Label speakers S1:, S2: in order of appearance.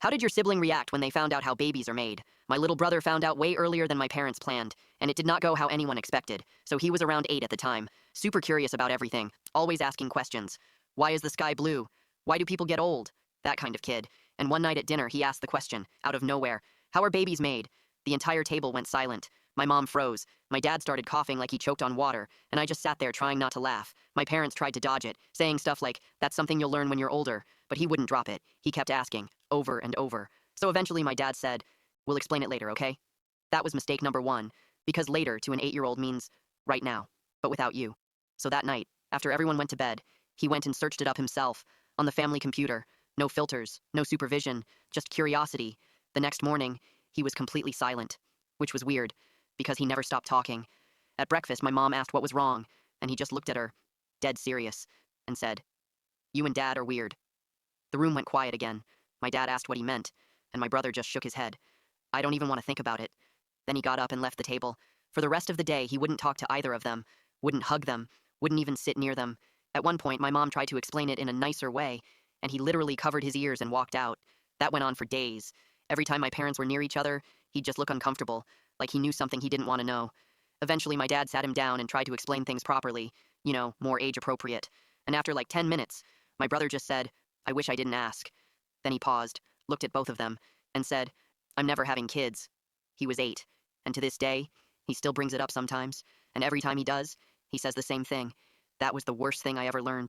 S1: How did your sibling react when they found out how babies are made? My little brother found out way earlier than my parents planned, and it did not go how anyone expected, so he was around 8 at the time, super curious about everything, always asking questions. Why is the sky blue? Why do people get old? That kind of kid. And one night at dinner, he asked the question, out of nowhere, how are babies made? The entire table went silent. My mom froze. My dad started coughing like he choked on water, and I just sat there trying not to laugh. My parents tried to dodge it, saying stuff like, that's something you'll learn when you're older, but he wouldn't drop it. He kept asking, over and over. So eventually my dad said, we'll explain it later, okay? That was mistake number 1, because later to an 8-year-old means right now, but without you. So that night, after everyone went to bed, he went and searched it up himself, on the family computer. No filters, no supervision, just curiosity. The next morning, he was completely silent, which was weird, because he never stopped talking. At breakfast, my mom asked what was wrong, and he just looked at her, dead serious, and said, you and Dad are weird. The room went quiet again. My dad asked what he meant, and my brother just shook his head. I don't even want to think about it. Then he got up and left the table. For the rest of the day, he wouldn't talk to either of them, wouldn't hug them, wouldn't even sit near them. At one point, my mom tried to explain it in a nicer way, and he literally covered his ears and walked out. That went on for days. Every time my parents were near each other, he'd just look uncomfortable, like he knew something he didn't want to know. Eventually, my dad sat him down and tried to explain things properly, more age appropriate. And after like 10 minutes, my brother just said, I wish I didn't ask. Then he paused, looked at both of them, and said, I'm never having kids. He was 8, and to this day, he still brings it up sometimes, and every time he does, he says the same thing. That was the worst thing I ever learned.